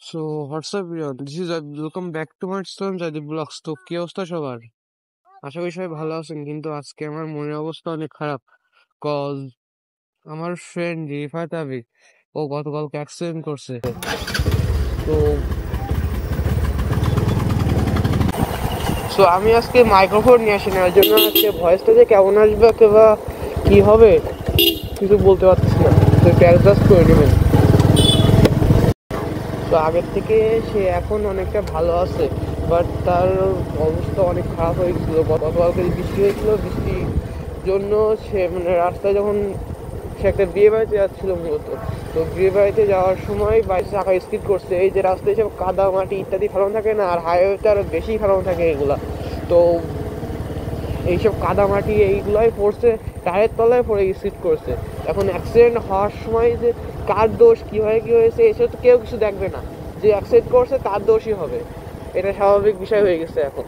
So what's up everyone, this is welcome back to my channel Zaidi vlogs. তো কি অবস্থা সবার? আশা করি সবাই ভালো আছেন, কিন্তু আজকে আমার মনের অবস্থা অনেক খারাপ। কজ আমার ফ্রেন্ড রিফাত আবিদ, ও গতকালকে অ্যাক্সিডেন্ট করছে। তো সো আমি আজকে মাইক্রোফোন নিয়ে আসি না, এর জন্য আজকে ভয়েসটা যে কেমন আসবে বা কি হবে কিছু বলতে পারতেছি না, তো একটু অ্যাডজাস্ট করে নেবেন। তো আগের থেকে সে এখন অনেকটা ভালো আছে, বাট তার অবস্থা অনেক খারাপ হয়ে গেছিলো। গতকালকে বৃষ্টি হয়েছিল, বৃষ্টির জন্য সে মানে রাস্তায় যখন সে একটা বিয়ে বাড়িতে যাচ্ছিল মূলত, তো বিয়ে বাড়িতে যাওয়ার সময় বাইক চাকা স্কিড করছে। এই যে রাস্তায় সব কাদা মাটি ইত্যাদি ফেলানো থাকে না, আর হাইওয়েতে আরও বেশি ফেলানো থাকে এগুলা, তো এইসব কাদামাটি এইগুলাই পড়ছে, টায়ারের তলায় পড়ে স্কিড করছে। এখন অ্যাক্সিডেন্ট হওয়ার সময় যে কার দোষ কীভাবে কী হয়েছে এসব তো কেউ কিছু দেখবে না, যে অ্যাক্সিডেন্ট করছে তার দোষই হবে, এটা স্বাভাবিক বিষয় হয়ে গেছে। এখন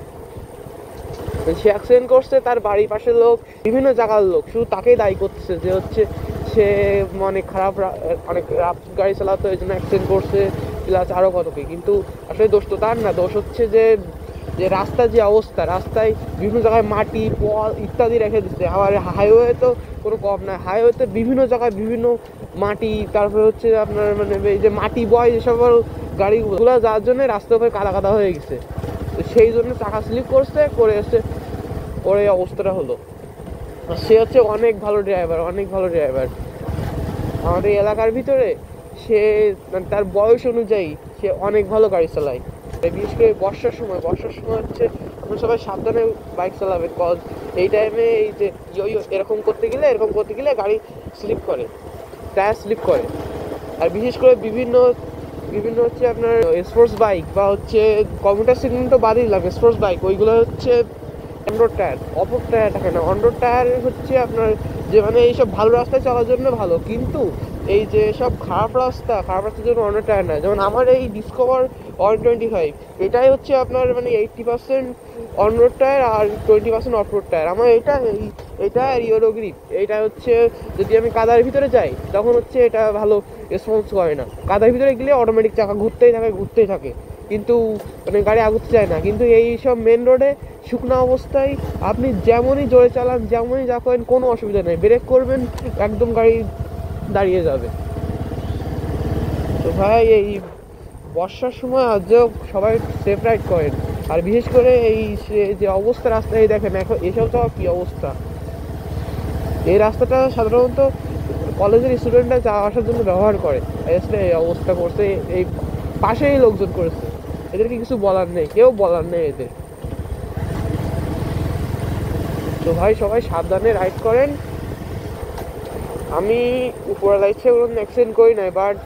সে অ্যাক্সিডেন্ট করছে, তার বাড়ির পাশের লোক, বিভিন্ন জায়গার লোক শুধু তাকেই দায়ী করতেছে যে হচ্ছে সে অনেক খারাপ, অনেক রাফ গাড়ি চালাতো এই জন্য অ্যাক্সিডেন্ট করছে, প্লাস আরও কত কি। কিন্তু আসলে দোষ তো তার না, দোষ হচ্ছে যে যে রাস্তার যে অবস্থা, রাস্তায় বিভিন্ন জায়গায় মাটি পল ইত্যাদি রেখে দিচ্ছে। আবার হাইওয়ে তো কোনো কম না, হাইওয়েতে বিভিন্ন জায়গায় বিভিন্ন মাটি, তারপরে হচ্ছে আপনার মানে এই যে মাটি বয় যেসব গাড়িগুলো, যার জন্য রাস্তার উপরে কাদা কাদা হয়ে গেছে। তো সেই জন্য চাকা স্লিপ করছে, করে এসে ওর এই অবস্থাটা হলো। সে হচ্ছে অনেক ভালো ড্রাইভার, অনেক ভালো ড্রাইভার আমাদের এলাকার ভিতরে। সে মানে তার বয়স অনুযায়ী সে অনেক ভালো গাড়ি চালায়। বিশেষ করে বর্ষার সময় হচ্ছে আপনারা সবাই সাবধানে বাইক চালাবেন, কজ এই টাইমে এই যে এরকম করতে গেলে গাড়ি স্লিপ করে, টায়ার স্লিপ করে। আর বিশেষ করে বিভিন্ন বিভিন্ন হচ্ছে আপনার স্পোর্টস বাইক বা হচ্ছে কমিউটার সেগমেন্ট তো বাদই দিলাম, স্পোর্টস বাইক ওইগুলো হচ্ছে অনরোড টায়ার, অপর টায়ার থাকে না। অনরোড টায়ার হচ্ছে আপনার যে মানে এইসব ভালো রাস্তায় চলার জন্য ভালো, কিন্তু এই যে সব খারাপ রাস্তার জন্য অনরোড টায়ার না। যেমন আমার এই ডিসকভার 125, এটাই হচ্ছে আপনার মানে 80% অনরোড টায়ার আর 20% অফরোড টায়ার। আমার এটা ইয়েলো গ্রিপ, এইটা হচ্ছে যদি আমি কাদার ভিতরে যাই তখন হচ্ছে এটা ভালো রেসপন্স করে না। কাদার ভিতরে গেলে অটোমেটিক চাকা ঘুরতেই থাকে, কিন্তু মানে গাড়ি আগুতে চায় না। কিন্তু এই সব মেন রোডে শুকনো অবস্থায় আপনি যেমনই জোরে চালান, যেমনই যা করেন, কোনো অসুবিধা নেই, ব্রেক করবেন একদম গাড়ি দাঁড়িয়ে যাবে। তো ভাই এই বর্ষার সময় আজও সবাই সেফ রাইড করেন, আর বিশেষ করে এই যে অবস্থা রাস্তায় দেখেন এখন, এসব তো কী অবস্থা। এই রাস্তাটা সাধারণত কলেজের স্টুডেন্টরা যাওয়া আসার জন্য ব্যবহার করে, এই অবস্থা করছে, এই পাশেই লোকজন করেছে, এদেরকে কিছু বলার নেই, কেউ বলার নেই এদের। তো ভাই সবাই সাবধানে রাইড করেন। আমি উপরওয়ালা ইচ্ছে কোনো অ্যাক্সিডেন্ট করি নাই, বাট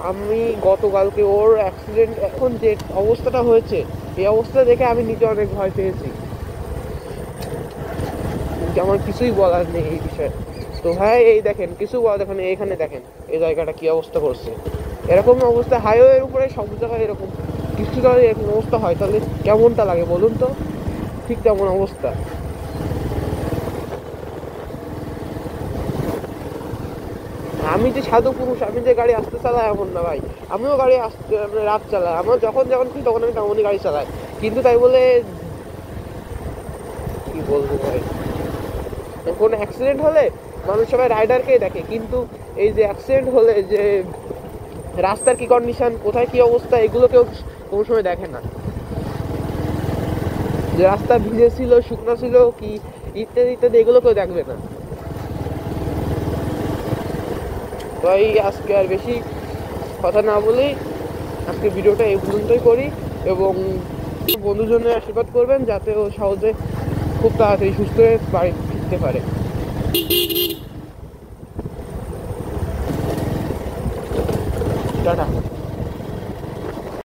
আমি গতকালকে ওর অ্যাক্সিডেন্ট এখন যে অবস্থাটা হয়েছে, এই অবস্থা দেখে আমি নিজে অনেক ভয় পেয়েছি, আমার কিছুই বলার নেই এই বিষয়ে। তো ভাই এই দেখেন, কিছু বলা দেখেন, এখানে দেখেন এই জায়গাটা কি অবস্থা করছে। এরকম অবস্থা হাইওয়ের উপরে সব জায়গায় এরকম কিছু জায়গায় এরকম অবস্থা হয়, তাহলে কেমনটা লাগে বলুন তো? ঠিক তেমন অবস্থা। আমি যে সাধু পুরুষ, আমি যে গাড়ি আসতে চালাই এমন না ভাই, আমিও গাড়ি আসতে রাত চালাই, আমার যখন খুশি তখন আমি তেমনই গাড়ি চালাই। কিন্তু তাই বলে কি বলবো ভাই, কোনো অ্যাক্সিডেন্ট হলে মানুষ সবাই রাইডারকেই দেখে, কিন্তু এই যে অ্যাক্সিডেন্ট হলে যে রাস্তার কি কন্ডিশন, কোথায় কি অবস্থা, এগুলো কেউ কোনো সময় দেখে না। যে রাস্তা ভিজে ছিল, শুকনো ছিল কি ইত্যাদি ইত্যাদি, এগুলো কেউ দেখবে না। তাই আজকে আর বেশি কথা না বলেই আজকে ভিডিওটা এই পর্যন্তই করি, এবং বন্ধুজনের আশীর্বাদ করবেন যাতে ও সহজে খুব তাড়াতাড়ি সুস্থ হয়ে বাড়ি ফিরতে পারে। টাটা।